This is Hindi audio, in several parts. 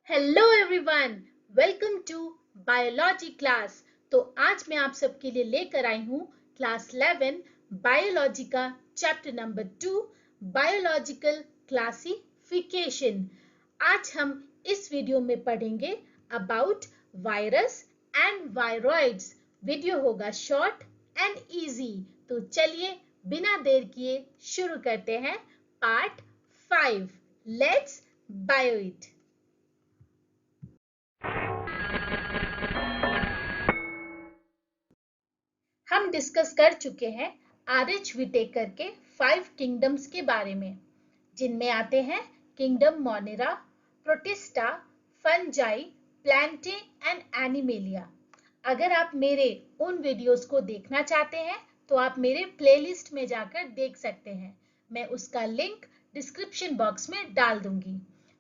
Hello everyone, welcome to biology class. तो आज मैं आप सबके लिए लेकर आई हूँ क्लास 11 बायोलॉजी का चैप्टर नंबर 2 बायोलॉजिकल क्लासिफिकेशन। आज हम इस वीडियो में पढ़ेंगे about virus and viroids. Video होगा शॉर्ट एंड इजी। तो चलिए बिना देर किए शुरू करते हैं पार्ट 5। Let's bio it. हम डिस्कस कर चुके हैं आर.एच. विटेकर के 5 किंगडम्स के बारे में, जिनमें आते हैं kingdom Monera, protista, fungi, Plantae and animalia. अगर आप मेरे उन वीडियोस को देखना चाहते हैं तो आप मेरे प्लेलिस्ट में जाकर देख सकते हैं। मैं उसका लिंक डिस्क्रिप्शन बॉक्स में डाल दूंगी।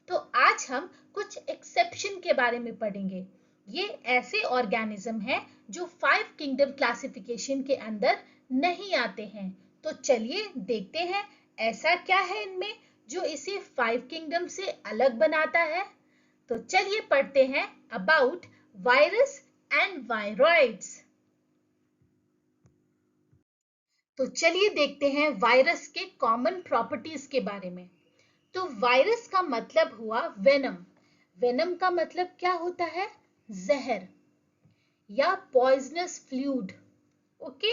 तो आज हम कुछ एक्सेप्शन के बारे में पढ़ेंगे। ये ऐसे ऑर्गेनिज्म हैं जो 5 किंगडम क्लासिफिकेशन के अंदर नहीं आते हैं। तो चलिए देखते हैं ऐसा क्या है इनमें जो इसे 5 किंगडम से अलग बनाता है। तो चलिए पढ़ते हैं अबाउट वायरस एंड वायरॉइड्स। तो चलिए देखते हैं वायरस के कॉमन प्रॉपर्टीज के बारे में। तो वायरस का मतलब हुआ वेनम। वेनम का मतलब क्या होता है? जहर या पॉइजनस फ्लूइड। ओके,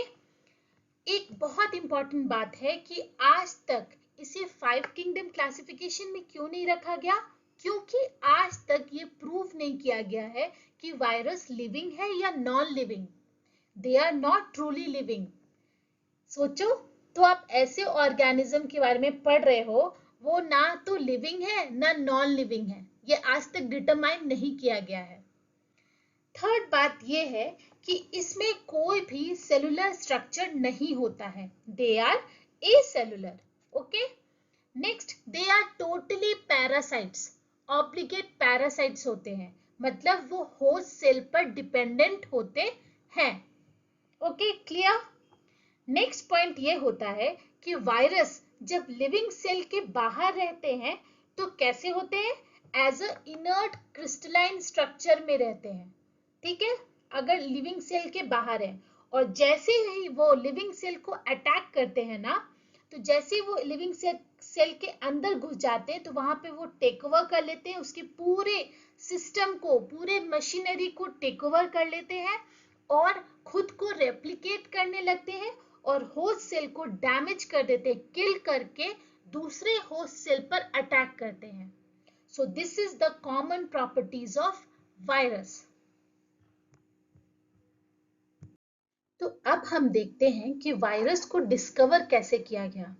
एक बहुत इंपॉर्टेंट बात है कि आज तक इसे 5 किंगडम क्लासिफिकेशन में क्यों नहीं रखा गया? क्योंकि आज तक ये प्रूव नहीं किया गया है कि वायरस लिविंग है या non living. They are not truly living. सोचो, तो आप ऐसे ऑर्गेनिज्म के बारे में पढ़ रहे हो, वो ना तो लिविंग है ना नॉन लिविंग है। ये आज तक डिटरमाइन नहीं किया गया है। थर्ड बात ये है कि इसमें कोई भी सेलुलर स्ट्रक्चर नहीं होता है। They are acellular. Okay, next, they are totally parasites. Obligate parasites होते हैं, मतलब वो होस्ट सेल पर डिपेंडेंट होते हैं। Okay, clear? नेक्स्ट पॉइंट ये होता है कि वायरस जब लिविंग सेल के बाहर रहते हैं तो कैसे होते हैं? As a inert crystalline structure में रहते हैं। ठीक है, अगर लिविंग सेल के बाहर है और जैसे ही वो लिविंग सेल को अटैक करते हैं ना, तो जैसे वो लिविंग सेल के अंदर घुस जाते हैं तो वहां पे वो टेक ओवर कर लेते हैं, उसके पूरे सिस्टम को, पूरे मशीनरी को टेक ओवर कर लेते हैं और खुद को रेप्लिकेट करने लगते हैं और होस्ट सेल को डैमेज कर देते हैं, किल करके दूसरे होस्ट सेल पर अटैक करते हैं। So this is the common properties of virus. तो अब हम देखते हैं कि वायरस को डिस्कवर कैसे किया गया।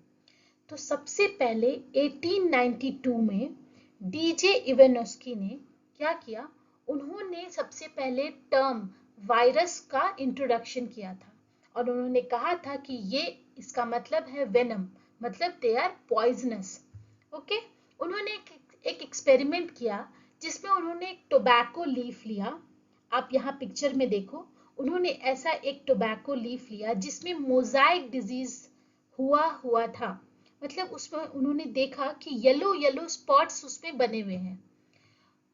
तो सबसे पहले 1892 में डीजे इवानोस्की ने क्या किया? उन्होंने सबसे पहले टर्म वायरस का इंट्रोडक्शन किया था और उन्होंने कहा था कि ये इसका मतलब है वेनम, मतलब दे आर पॉइजनस। ओके, उन्होंने एक एक्सपेरिमेंट किया जिसमें उन्होंने एक टोबैको लीफ लिया। आप यहाँ पिक्चर में देखो, उन्होंने ऐसा एक टोबैको लीफ लिया जिसमें मोजाइक डिजीज हुआ था। मतलब उसमें उन्होंने देखा कि येलो येलो स्पॉट्स उसमें बने हुए हैं।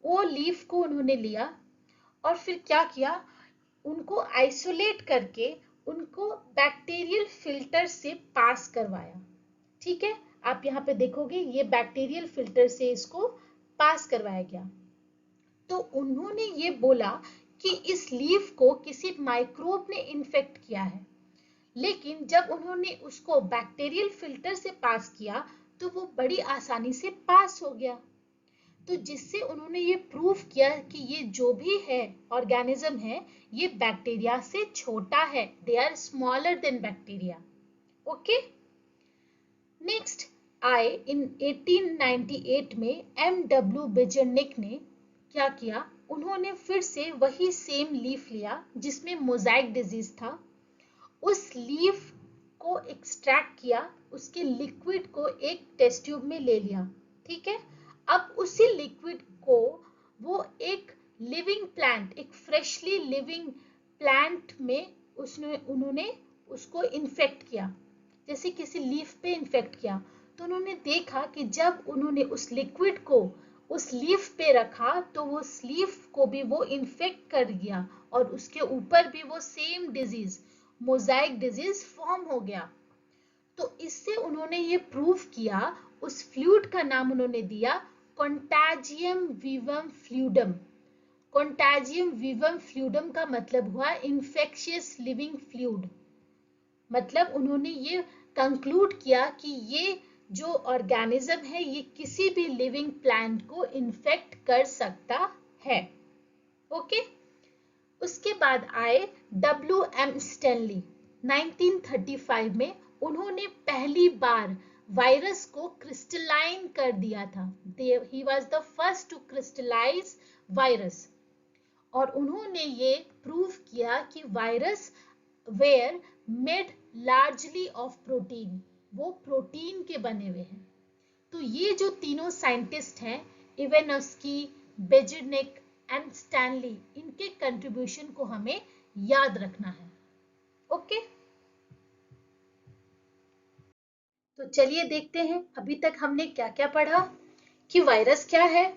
वो लीफ को उन्होंने लिया और फिर क्या किया? उनको आइसोलेट करके उनको बैक्टीरियल फिल्टर से पास करवाया। ठीक है, आप यहाँ पे देखोगे ये बैक्टीरियल फिल्टर से इसको पास करवाया गया। तो उन्होंने ये बोला कि इस लीफ को किसी माइक्रोब ने इन्फेक्ट किया है, लेकिन जब उन्होंने उसको बैक्टीरियल फिल्टर से पास किया तो वो बड़ी आसानी से पास हो गया। तो जिससे उन्होंने ये प्रूव किया कि ये जो भी है ऑर्गेनिज्म है, ये बैक्टीरिया से छोटा है। They are smaller than bacteria. Okay, next आए इन 1898 में M.W. बिजर्निक ने क्या किया? उन्होंने फिर से वही सेम लीफ लिया जिसमें मोजाइक डिजीज था। उस लीफ को एक्सट्रैक्ट किया, उसके लिक्विड को एक टेस्ट ट्यूब में ले लिया। ठीक है, अब उसी लिक्विड को वो एक लिविंग प्लांट, एक फ्रेशली लिविंग प्लांट में उन्होंने उसको इन्फेक्ट किया, जैसे किसी लीफ पे इन्फेक्ट किया। तो उन्होंने देखा कि जब उन्होंने उस लिक्विड को उस लीफ पे रखा तो वो लीफ को भी वो इन्फेक्ट कर गया और उसके ऊपर भी वो same disease, Mosaic disease form हो गया। तो इससे उन्होंने ये प्रूव किया, उस फ्लूइड का नाम उन्होंने दिया कॉन्टैजियम वीवम फ्लूइडम। कॉन्टैजियम वीवम फ्लूइडम का मतलब हुआ इन्फेक्शियस लिविंग फ्लूइड। मतलब उन्होंने ये कंक्लूड किया कि ये जो ऑर्गेनिज्म है ये किसी भी लिविंग प्लांट को इन्फेक्ट कर सकता है। ओके। उसके बाद आए W.M. स्टैनली। 1935 में उन्होंने पहली बार वायरस को क्रिस्टलाइन कर दिया था। He was the first to crystallize virus. और उन्होंने ये प्रूव किया कि virus were made largely of protein, वो प्रोटीन के बने हुए हैं। तो ये जो तीनों साइंटिस्ट हैं, इवेनस्की, बेजनिक एंड स्टैनली, इनके कंट्रीब्यूशन को हमें याद रखना है। ओके। तो चलिए देखते हैं अभी तक हमने क्या क्या पढ़ा कि वायरस क्या है।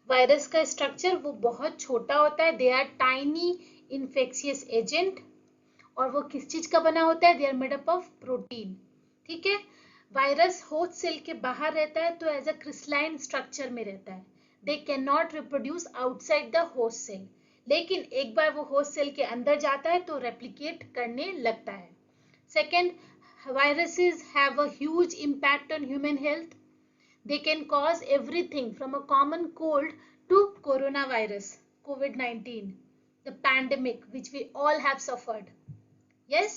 वायरस का स्ट्रक्चर वो बहुत छोटा होता है, they are tiny infectious agent. और वो किस चीज का बना होता है, they are made up of protein. ठीक है। वायरस होस्ट सेल के बाहर रहता है तो एज अ क्रिस्टलाइन स्ट्रक्चर में रहता है। They can not reproduce outside the host cell, लेकिन एक बार वो होस्ट सेल के अंदर जाता है तो रेप्लिकेट करने लगता है। Second, viruses have a huge impact on human health. They can cause everything from a common cold to coronavirus, COVID-19, the pandemic which we all have suffered. Yes?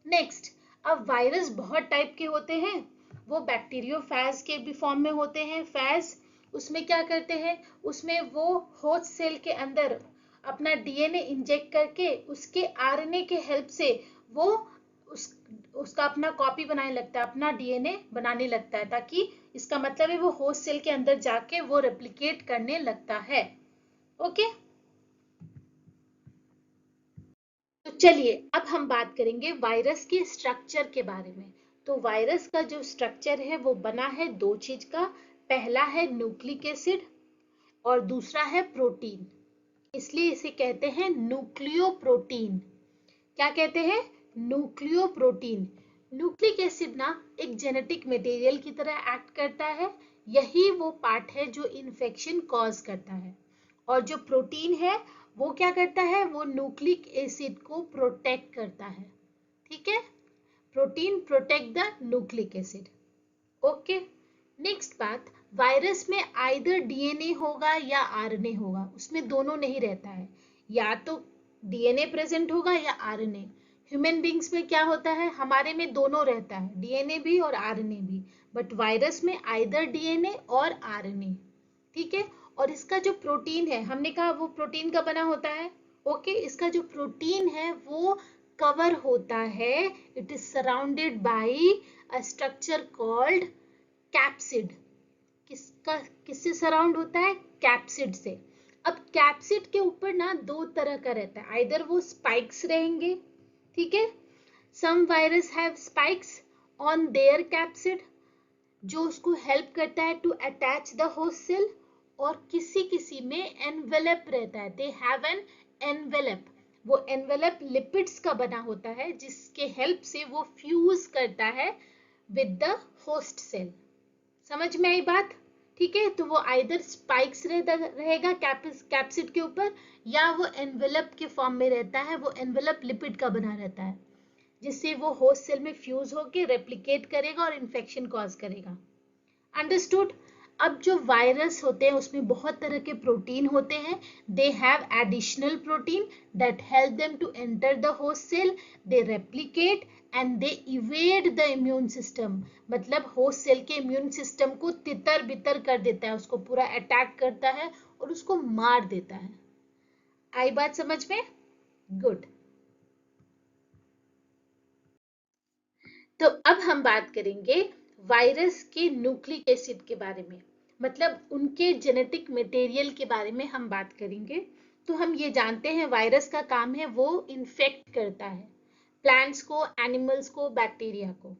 Next, अब वायरस बहुत टाइप के होते हैं। वो बैक्टीरियोफेज के भी फॉर्म में होते हैं। फेज उसमें क्या करते हैं, उसमें वो होस्ट सेल के अंदर अपना डीएनए इंजेक्ट करके उसके आरएनए के हेल्प से वो उसका अपना कॉपी बनाने लगता है, अपना डीएनए बनाने लगता है, ताकि इसका मतलब है वो होस्ट सेल के अंदर जाके वो रेप्लिकेट करने लगता है। ओके। तो चलिए अब हम बात करेंगे वायरस के स्ट्रक्चर के बारे में। तो वायरस का जो स्ट्रक्चर है वो बना है दो चीज का। पहला है न्यूक्लिक एसिड और दूसरा है प्रोटीन। इसलिए इसे कहते हैं न्यूक्लियोप्रोटीन। क्या कहते हैं, न्यूक्लियोप्रोटीन। न्यूक्लिक एसिड ना एक जेनेटिक मटेरियल की तरह एक्ट करता है। यही वो पार्ट है जो इन्फेक्शन कॉज करता है। और जो प्रोटीन है वो क्या करता है, वो न्यूक्लिक एसिड को प्रोटेक्ट करता है। ठीक है। Protein protect the nucleic acid. Okay. Next बात, वायरस में आइदर डीएनए होगा या आरएनए होगा, उसमें दोनों नहीं रहता है। या तो डीएनए प्रेजेंट होगा या आरएनए। ह्यूमन बींग्स में क्या होता है, हमारे में दोनों रहता है, डीएनए भी और आरएनए भी। बट वायरस में आइदर डीएनए और आरएनए। ठीक है। और इसका जो प्रोटीन है, हमने कहा वो प्रोटीन का बना होता है। ओके। इसका जो प्रोटीन है वो कवर होता है, it is surrounded by a structure called capsid. किसका, किससे सराउंड होता है, कैप्सिड से। अब कैप्सिड के ऊपर ना दो तरह का रहता है, आइदर वो स्पाइक्स रहेंगे। ठीक है। Some virus have spikes on their capsid, जो उसको हेल्प करता है to attach the host cell. और किसी किसी में एनवेलप रहता है, दे हैव एन एनवेलप। वो एनवेलप लिपिड्स का बना होता है जिसके हेल्प से वो फ्यूज करता है विद द होस्ट सेल। समझ में आई बात। ठीक है। तो वो आइदर स्पाइक्स रहेगा कैप्सिड के ऊपर, या वो एनवेलप के फॉर्म में रहता है, वो एनवेलप लिपिड का बना रहता है जिससे वो होस्ट सेल में फ्यूज होकर रेप्लिकेट करेगा और इन्फेक्शन कॉज करेगा। अंडरस्टूड। अब जो वायरस होते हैं उसमें बहुत तरह के प्रोटीन होते हैं। They have additional protein that help them to enter the host cell, they replicate and they evade the immune system. मतलब होस्ट सेल के इम्यून सिस्टम को तितर बितर कर देता है, उसको पूरा अटैक करता है और उसको मार देता है। आई बात समझ में? गुड। तो अब हम बात करेंगे वायरस के न्यूक्लिक एसिड के बारे में, मतलब उनके जेनेटिक मटेरियल के बारे में हम बात करेंगे। तो हम ये जानते हैं वायरस का काम है वो इन्फेक्ट करता है प्लांट्स को, एनिमल्स को, बैक्टीरिया को।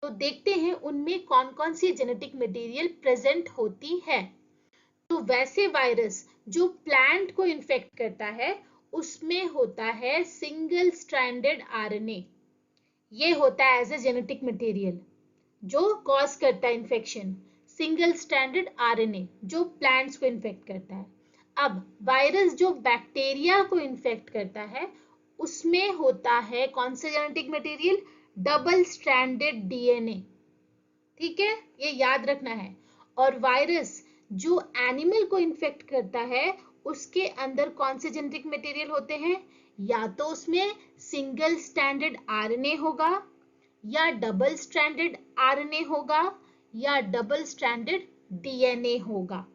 तो देखते हैं उनमें कौन कौन सी जेनेटिक मटेरियल प्रेजेंट होती है। तो वैसे वायरस जो प्लांट को इन्फेक्ट करता है उसमें होता है सिंगल स्ट्रैंडेड आरएनए। ये होता है एज ए जेनेटिक मटेरियल जो कॉज करता है इन्फेक्शन, सिंगल स्ट्रैंडेड आरएनए जो प्लांट्स को इन्फेक्ट करता है। अब वायरस जो बैक्टीरिया को इन्फेक्ट करता है उसमें होता है कौन सा genetic material, double stranded DNA. ठीक है, ये याद रखना है। और वायरस जो एनिमल को इन्फेक्ट करता है उसके अंदर कौन से जेनेटिक मटेरियल होते हैं, या तो उसमें सिंगल स्ट्रैंडेड आरएनए होगा, या डबल स्ट्रैंडेड आरएनए होगा, या डबल स्ट्रैंडेड डीएनए होगा।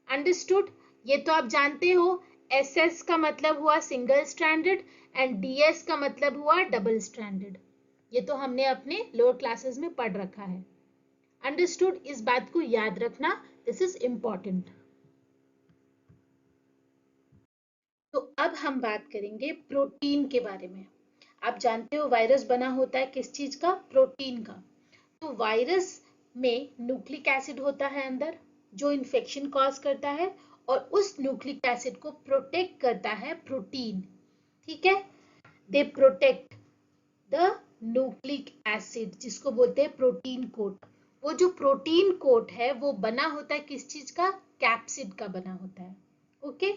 अंडरस्टूड? ये तो आप जानते हो, एसएस का मतलब हुआ सिंगल स्ट्रैंडेड एंड डीएस का मतलब हुआ डबल स्ट्रैंडेड। ये तो हमने अपने लोअर क्लासेस में पढ़ रखा है। अंडरस्टूड? इस बात को याद रखना, दिस इज इंपॉर्टेंट। तो अब हम बात करेंगे प्रोटीन के बारे में। आप जानते हो वायरस बना होता है किस चीज का, प्रोटीन का। तो वायरस में न्यूक्लिक एसिड होता है अंदर जो इन्फेक्शन कॉज करता है, और उस न्यूक्लिक एसिड को प्रोटेक्ट करता है प्रोटीन। ठीक है, they protect the nucleic acid जिसको बोलते हैं प्रोटीन कोट। वो जो प्रोटीन कोट है वो बना होता है किस चीज का, कैप्सिड का बना होता है। ओके,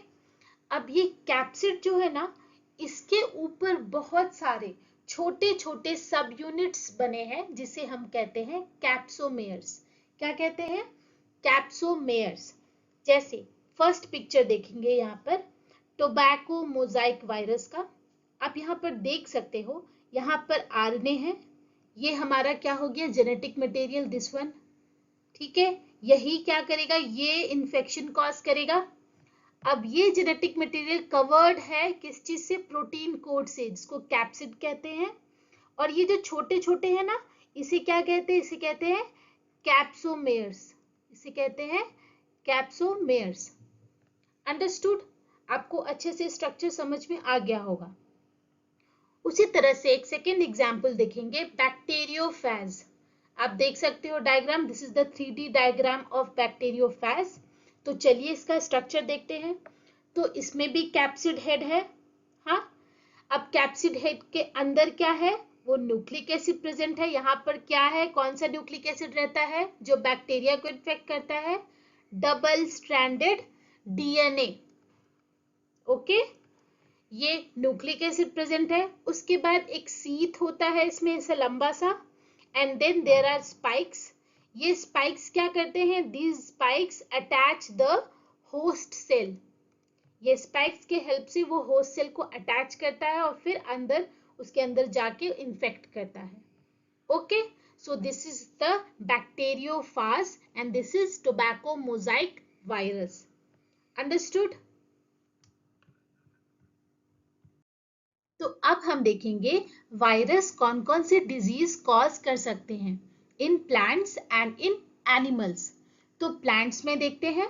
अब ये कैप्सिड जो है ना, इसके ऊपर बहुत सारे छोटे छोटे सब यूनिट्स बने हैं जिसे हम कहते हैं कैप्सोमेयर्स। क्या कहते हैं, कैप्सोमेयर्स। जैसे फर्स्ट पिक्चर देखेंगे यहाँ पर टोबैको मोजाइक वायरस का। आप यहाँ पर देख सकते हो, यहाँ पर आरएनए है, ये हमारा क्या हो गया, जेनेटिक मटेरियल, दिस वन। ठीक है, यही क्या करेगा, ये इन्फेक्शन कॉज करेगा। अब ये जेनेटिक मटेरियल कवर्ड है किस चीज से, प्रोटीन कोड से, जिसको कैप्सिड कहते हैं। और ये जो छोटे छोटे हैं ना, इसे क्या कहते हैं, इसे कहते हैं कैप्सोमेयर्स। इसे कहते हैं कैप्सोमेयर्स। अंडरस्टूड? आपको अच्छे से स्ट्रक्चर समझ में आ गया होगा। उसी तरह से एक सेकेंड एग्जाम्पल देखेंगे, बैक्टीरियोफेज। आप देख सकते हो diagram, this is the 3D diagram of bacteriophage. तो चलिए इसका स्ट्रक्चर देखते हैं। तो इसमें भी कैप्सिड हेड है। हाँ, अब कैप्सिड हेड के अंदर क्या है, वो न्यूक्लिक एसिड प्रेजेंट है। यहाँ पर क्या है, कौन सा न्यूक्लिक एसिड रहता है जो बैक्टीरिया को इन्फेक्ट करता है, डबल स्ट्रैंडेड डीएनए। ओके, ये न्यूक्लिक एसिड प्रेजेंट है। उसके बाद एक सीथ होता है इसमें ऐसा लंबा सा, and then there are spikes. ये स्पाइक्स क्या करते हैं, these spikes attach the host cell. ये स्पाइक्स के हेल्प से वो होस्ट सेल को अटैच करता है और फिर अंदर उसके अंदर जाके इन्फेक्ट करता है। Okay, so this is the bacteriophage and this is tobacco Mosaic virus. Understood? तो अब हम देखेंगे वायरस कौन कौन से डिजीज कॉज कर सकते हैं in plants and in animals. तो प्लांट्स में देखते हैं,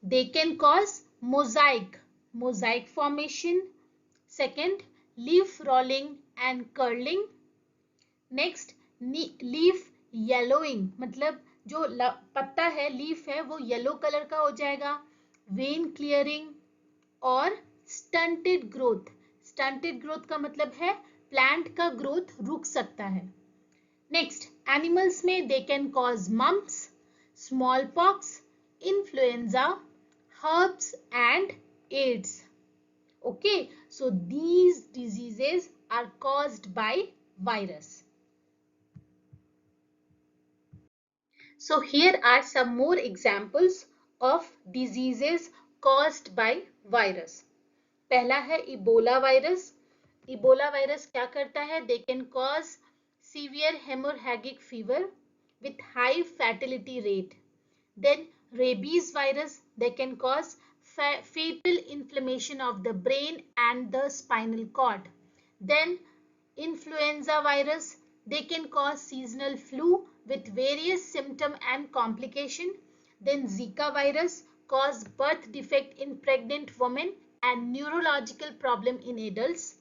दे can cause Mosaic, Mosaic formation. Second, leaf rolling and curling. Next, leaf yellowing, मतलब जो पत्ता है, लीफ है, वो येलो कलर का हो जाएगा। वेन क्लियरिंग और स्टंटेड ग्रोथ। स्टंटेड ग्रोथ का मतलब है प्लांट का ग्रोथ रुक सकता है। नेक्स्ट, एनिमल्स में they can cause mumps, small pox, influenza, herpes and AIDS. Okay, so these diseases are caused by virus. So here are some more examples of diseases caused by virus. पहला है इबोला वायरस। इबोला वायरस क्या करता है, they can cause severe haemorrhagic fever with high fatality rate. Then rabies virus, they can cause fatal inflammation of the brain and the spinal cord. Then influenza virus, they can cause seasonal flu with various symptom and complication. Then Zika virus cause birth defect in pregnant women and neurological problem in adults.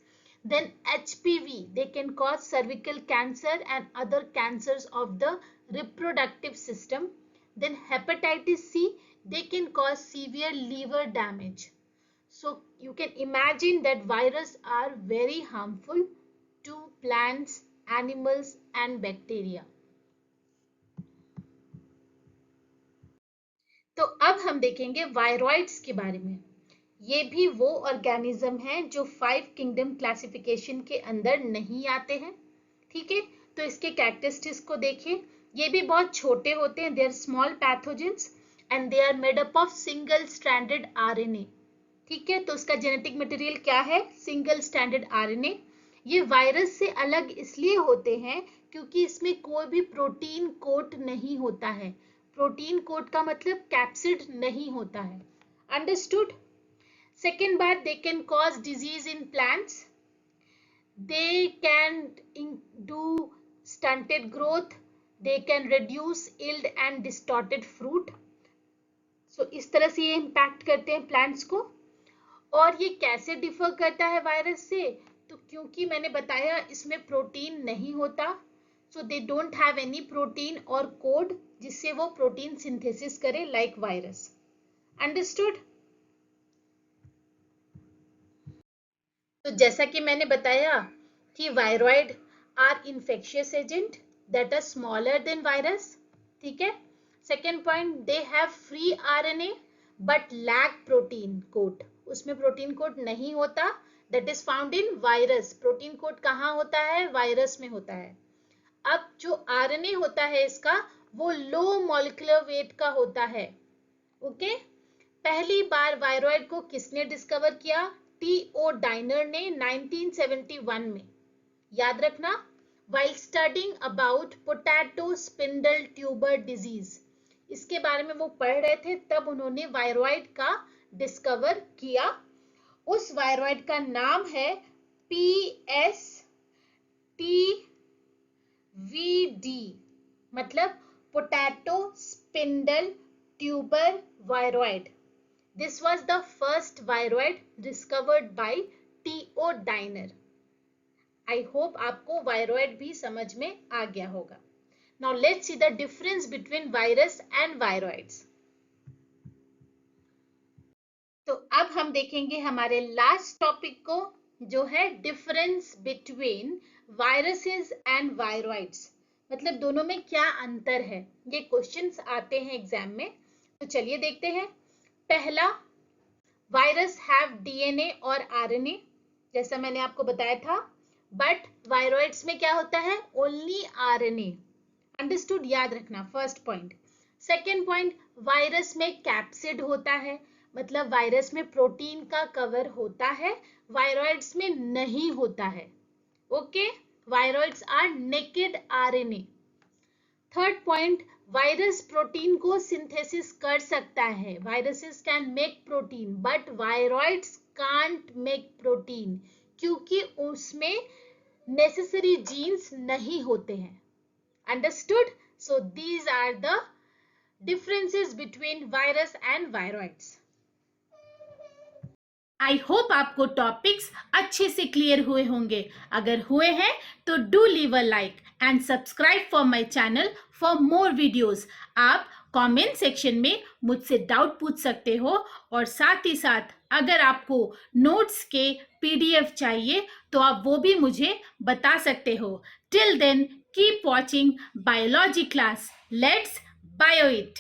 Then HPV, they can cause cervical cancer and other cancers of the reproductive system. Then hepatitis C, they can cause severe liver damage. So you can imagine that viruses are very harmful to plants, animals and bacteria. तो अब हम देखेंगे वायरॉइड्स के बारे में। ये भी वो ऑर्गेनिज्म हैं जो 5 किंगडम क्लासिफिकेशन के अंदर नहीं आते हैं। ठीक है, तो इसके कैरेक्टरिस्टिक्स को देखिए। ये भी बहुत छोटे होते हैं, they are small pathogens and they are made up of single stranded RNA. ठीक है, तो उसका जेनेटिक मटेरियल क्या है? Single stranded RNA. ये वायरस से अलग इसलिए होते हैं क्योंकि इसमें कोई भी प्रोटीन कोट नहीं होता है। प्रोटीन कोट का मतलब कैप्सिड नहीं होता है। अंडरस्टूड? सेकेंड बात, they can cause disease in plants, they can do stunted growth, they can reduce yield and distorted fruit. So इस तरह से ये इम्पैक्ट करते हैं प्लांट्स को। और ये कैसे डिफर करता है वायरस से? तो क्योंकि मैंने बताया इसमें प्रोटीन नहीं होता, so they don't have any protein और कोड जिससे वो प्रोटीन सिंथेसिस करे लाइक वायरस। अंडरस्टूड? तो जैसा कि मैंने बताया कि viroid are infectious agent that are smaller than virus. ठीक है। Second point, they have free RNA but lack protein coat. उसमें प्रोटीन कोट नहीं होता, that is found in virus. Protein coat कहाँ होता है? वायरस में होता है। अब जो आरएनए होता है इसका, वो लो मॉलिक्यूलर वेट का होता है। ओके। पहली बार वायरॉइड को किसने डिस्कवर किया? टी.ओ. डाइनर ने 1971 में। याद रखना, while studying about potato spindle tuber disease, इसके बारे में वो पढ़ रहे थे, तब उन्होंने वायरॉइड का डिस्कवर किया। उस वायरॉइड का नाम है PSTVD, मतलब potato spindle tuber viroid. This was the first viroid discovered by T.O. Diner. I hope आपको वायरॉइड भी समझ में आ गया होगा। Now let's see the difference between virus and viroids. तो अब हम देखेंगे हमारे लास्ट टॉपिक को, जो है difference between viruses and viroids. मतलब दोनों में क्या अंतर है, ये क्वेश्चंस आते हैं एग्जाम में। तो चलिए देखते हैं। पहला, वायरस हैव डीएनए और आरएनए, जैसा मैंने आपको बताया था, बट वायरॉइड्स में क्या होता है? Only RNA. अंडरस्टूड? याद रखना, first point. Second point, virus में कैप्सिड होता है, मतलब वायरस में प्रोटीन का कवर होता है, वायरॉइड्स में नहीं होता है। Okay, viroids are naked RNA. Third point, virus protein को सिंथेसिस कर सकता है, viruses can make protein, but viroids can't make protein क्योंकि उसमें नेसेसरी जीन्स नहीं होते हैं। Understood? So these are the differences between virus and viroids. I hope आपको टॉपिक्स अच्छे से क्लियर हुए होंगे। अगर हुए हैं तो do leave a like and subscribe for my channel for more videos. आप कमेंट सेक्शन में मुझसे डाउट पूछ सकते हो, और साथ ही साथ अगर आपको नोट्स के पीडीएफ चाहिए तो आप वो भी मुझे बता सकते हो। Till then keep watching biology class. Let's bio it.